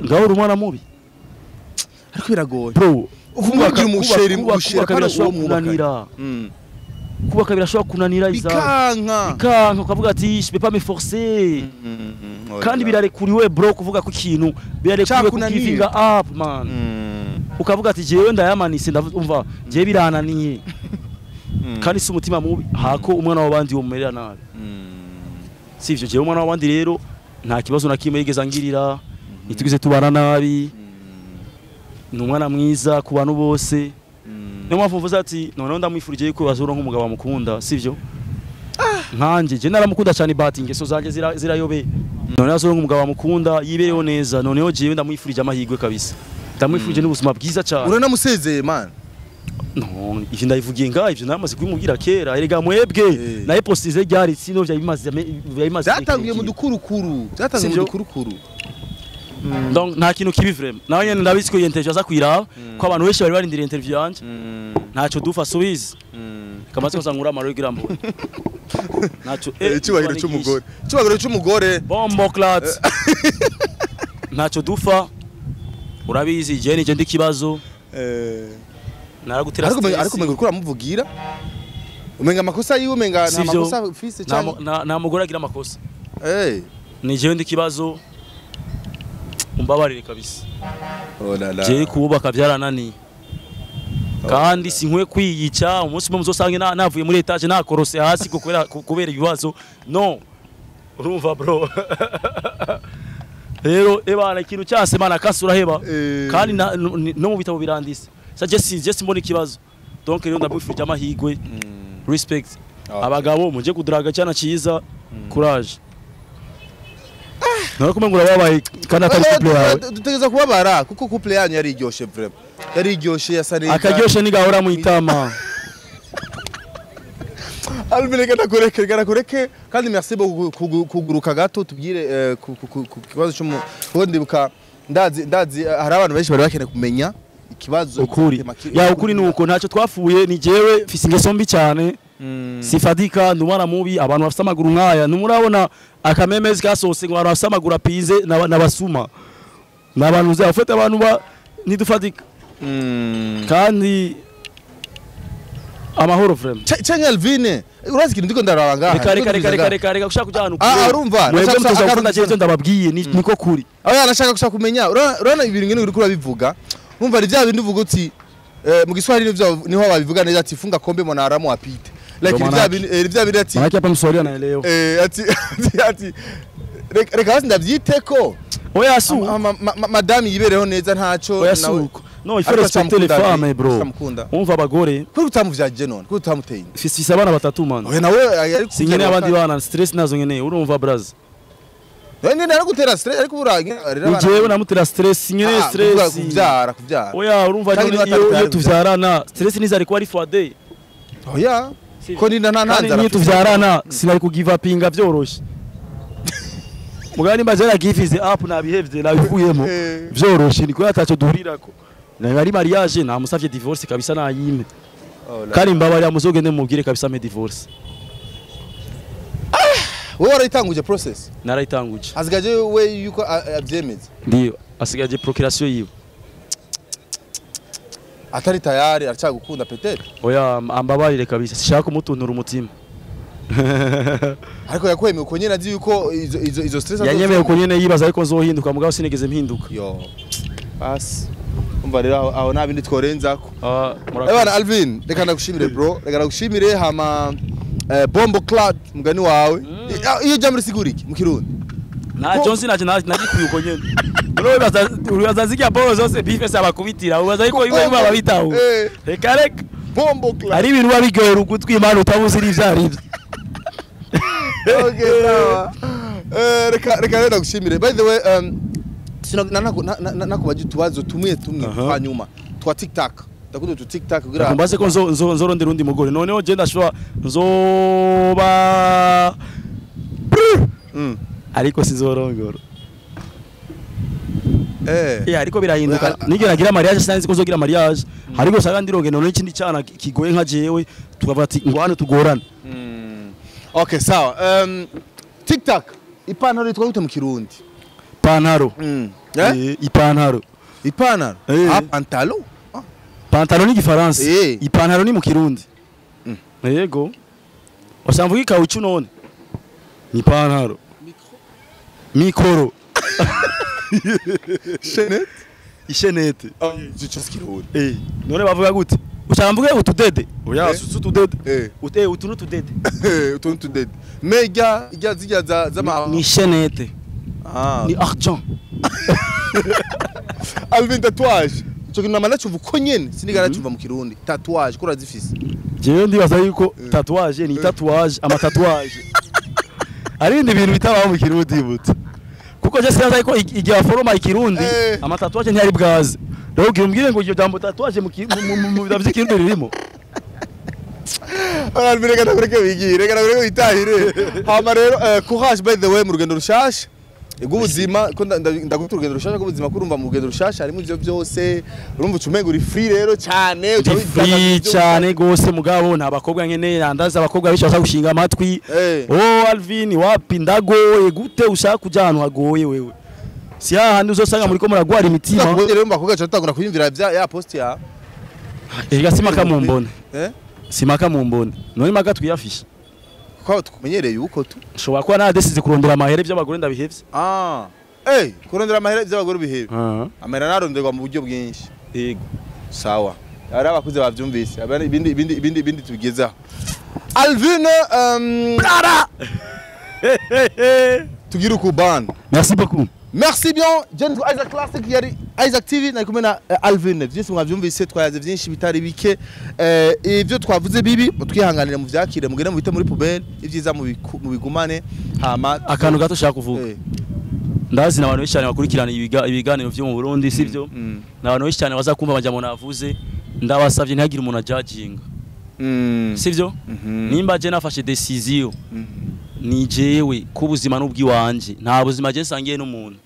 ngaho umwana mubi ariko biragoye bro kubaka umusheri birashobora kunanira kubaka birashobora kunanira bikanka ukavuga ati je peux pas me forcer kandi birarekuriwe bro kuvuga ko ikintu birarekuriwe ku giving up man ukavuga ati jewe ndayamanise ndumva je birananiye kandi si umutima mubi hako umwana w'abandi wo mumerera nabi sivyo jewe umwana w'abandi rero nta kibazo na kimwe yigeze angirira nitugize tubana nabi ni umwana mwiza ku bantu bose niyo mpamvu mvuze ati noneho ndamwifurije ko bazura nk'umugabo bamukunda sivyo nkanje je naramukunda cyane but ingeso zanje zirayobe noneho azura nk'umugabo bamukunda yibereho neza noneho jewe ndamwifurije amahirwe kabisa ndamwifurije n'ubuzima bwiza cyane urana musezeye man no ivyo ndayivugiye nga ivyo namaze kubimubwira kera erega mwebwe naye postize ryari sino vyabimaze byatangiye mu dukurukuru donc nta kintu kibi vraiment nawe nyene ndabisi ko interview aza kwira ko abantu benshi bari barindira interview yanje ntaco dufa subize kamaze kozangura amaro y'igirambo ntaco cyubahiro cy'umugore bombo clat ntaco dufa urabizi je nije ndi kibazo naragutera ariko mengo ukura muvugira umenga amakosa yiwe umenga nta makosa ufise cyane nta mugore agira amakosa nije ndi kibazo umbabarire kabisa je kubaka byarananiye kandi sinkwe kwiyica umunsi mwe muzosange navuye muri etage nakorose hasi kubera ibibazo no urumva bro rero ebana ikintu cyase mana kasura heba kandi no mu bitabo birandise just mbona ikibazo donc rero ndabufije amahigwe respect abagabo muje kudraga cyana cyiza courage nako mengura babaye kandi atari couple yawe dutegeza kubabara kuko couple yanyu yari iryoshe vraiment yari iryoshe yasaneza akaryoshe nigahora mu itama Alvin garakoreke kandi merci kuguruka gato tubwire ku kibazo cyo ndibuka ndazi hari abantu benshi bari bakeneye kumenya ikibazo ukuri ya ukuri nuko ntacyo twafuye ni jewe fise ingeso mbi cyane sifadika numwana mubi abantu bafite amaguru nkaya numurabona akamemezi kasose ngo abantu bafite amaguru apize nabasuma nabantu uzafata abantu ba nidufadika kandi amahoro frame Chenye Alvine urazi ikintu ndiko ndaraba reka gushaka kujana urumva nashaka ndababwiye niko kuri aya nashaka gushaka kumenya urana ibintu ngene uri kurabivuga umva ari bya bintu uvuga uti mu Kiswahili niho babivuga neza ati funga kombe mwanaramu apite like bya bintu ati manake hapa Mswahili anaelewa ati reka basi ndavyiteko oya su madame yibereho neza ntaco oya suko no il faut respecter les femmes bro umva abagore kuri utamuvyaje none kuri utamuteye fisi abana batatu man oya nawe singene abandi bana stress nazo ngene urumva braz none nari gutera stress ariko urage ujewe namutera stress ngene stress kuvyara oya urumva iyo tuvyarana stress nizari ko ari for day oya ko ninda ntananzara ni tuvyarana sinari kugive upinga byoroshe mugani bazera gifize up na behaved nabikuyemo byoroshe niko yatacho duhurirako nari mariage namusavye divorce kabisa nayime kandi mbabari amuzogende mubwire kabisa me divorce wowe warayitanguje process narayitanguje asigaje we yuko abyemeze ndio asigaje procuration yiwe atari tayari aracagukunda peut-être oya ambabarire kabisa sishaka kumutunura umutima ariko yakwemeye uko nyene azi yuko izo stress yanyemeye uko nyene yibaza ariko nzohinduka mugabo sinigeze mpinduka yo bas umva rero aho nabindi tworenzako murakoze bana Alvin reka ndagushimire bro reka ndagushimire hama bombo cloud mugani wawe iyo jambo siguriki mu Kirundi na Johnson nagikuye uko nyene uribaza zikia bolo zose bife sabakubitira ubaza ariko iwe babitaho reka bombo cloud ari ibintu babigera ugutwi imana utabuze iri vyarivyo okay sawa reka rero ndagushimire by the way nakubaje tubazo tumwe hanyuma twa TikTok ndakudo tu TikTok kugira kumbaze ko nzorondera undi mugore noneho je ndashobora nzoba ariko sizorongora ariko birahinduka nigera nagira mariage sinzi ko zogira mariage ariko sanga ndiroge none ikindi cyana kigoye nka jewe tukavuga ati ngo hano tugorana okay sawa TikTok ipantaro itwa gute mu Kirundi pantaro ipantaro pantaro ni gifaransa ipantaro ni mu Kirundi yego wasamvuga ikawucu none ni pantaro mikoro ishenete none bavuga gute usamvuga utudede oya susu tudede utu n'utudede utu n'utudede mega ijya za ni shenete ni argent Alvin tatouage cyo kintu namana cyuva uko nyene sinigara cyuva mu Kirundi tatouage kura zifise jewe ndibaza yuko tatouage ni tatouage ama tatouage ari indi bintu bitabaho mu Kirundi buti kuko je sinza yuko igihe foroma ikirundi ama tatouage ntiyari bwaze rero ugimbwire ngo iryo jambo tatouage mu bidavye Kirundi ririmo Alvin reka nakureke bigire reka nakureke bitahire hama rero courage by the way mu rugendo rushasha ubuzima ko ndagutura urugendo rushasha ubuzima kurumva mu rugendo rushasha harimo ivyo byose urumva ucumenga uri free rero cyane free cyane gose mugabo nta bakobwa nkene yandaza abakobwa bishaka gushinga amatwi Alvin wapi ndagoye gute ushaka kuja ahantu hagoye wewe si hahandi uzosanga muri ko muragwara imitima rero mbakobwa cyatangura kuyumvira ya post ya simaka mumbone simaka mumbone none maga twiyafisha kwa tukumenyereye uko tu shobora kuba nadesize kurondera amahere by'abagore ndabihevye kurondera amahere by'abagore bihevye amera naronderwa mu buryo bwinshi yego sawa ari abakuze bavyumvise ibindi tubigezaho Alvin tugira ukubana merci beaucoup merci bien Jenny Isaac Classic yari Isaac TV na kumena Alvin byinshi mwavyumvise twayaze byinshi bitari bike ivyo twavuze bibi twihanganira mu vyakire mugene mu bite muri poubelle ivyiza mu bigumane hama akantu gato shaka kuvuga ndazi nabantu benshi cyane bakurikirana ibiganiro vyo mu Burundi sivyo nabantu benshi cyane bazakumva amajambo navuze ndabasavye ntihagire umuntu ajudginga sivyo nimba je nafashe decision ni jewe kubuzima n'ubwi wanje nta buzima je sangiye n'umuntu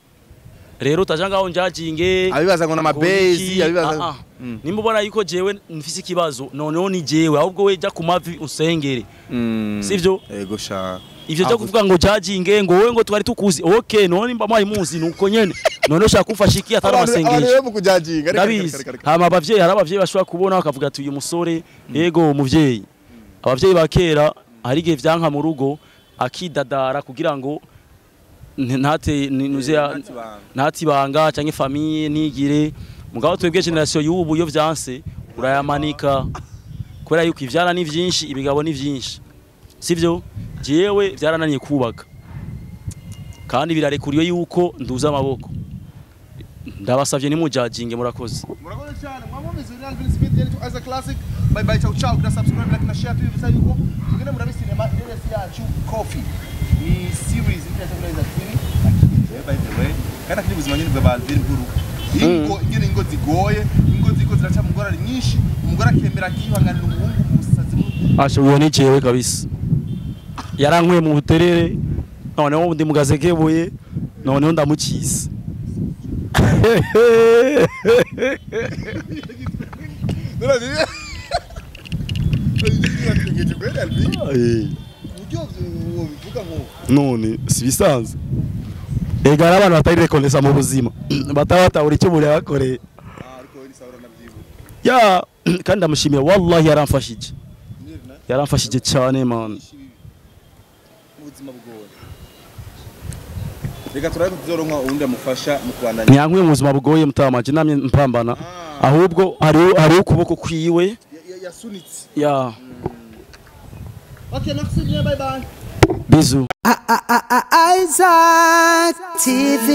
rero utaja ngaho njajinge abibaza ngo n'amabezi abibaza nimba ubona yuko jewe mfise ikibazo noneho ni jewe ahubwo we jya ku mavi usengere sivyo yego sha ivyo cyo kuvuga ngo jajinge ngo wowe ngo twari tukuzi okay none nimba mwayi muzi nuko nyene none ushaka kumfasha iki atari amasengesho abantu mu kujajinga ndabizi hama abavyeyi hari abavyeyi bashobora kubona bakavuga ati uyu musore yego umuvyeyi abavyeyi bakera hari igihe vyanka mu rugo akidadara kugira ngo ntatibanga cyangwa famille nigire mugabo twebwe generation y'ubu yo vyanse urayamanika kubera yuko ivyara ni vyinshi ibigabo ni vyinshi sivyo jewe vyarananiye kubaka kandi birarekuriye yuko nduza amaboko ndabasavye ni mujajinge murakoze cyane mwamumize Real Bill Smith yari as a classic bye bye ciao ciao na subscribe like na share tubibutsa yuko tugende muri cinema rero yacu coffee ni series international TV by the way kana kiri buzima nyine bwa Bill Guru ingo zigoye ingo ziko ziraca mu ngorane nyinshi umugore akemera akihanganira umuhungu musazi ashoboye ni jewe kabisa yarankuye mu buterere noneho ndi mugazekebuye noneho ndamukiza none si bisanzwe egara abantu batari rekonesa mu buzima batabatahura icyo buri yabakoreye ya kandi ndamushimira wallahi yaramfashije cyane man reka turabe kuzoronka undi amufasha mu kubandanya nyankuye mu buzima bugoye mutamaje namye mpambana ahubwo hari ukuboko kwiwe yasunitse ya okay merci bien bye bye bisous Isaac TV.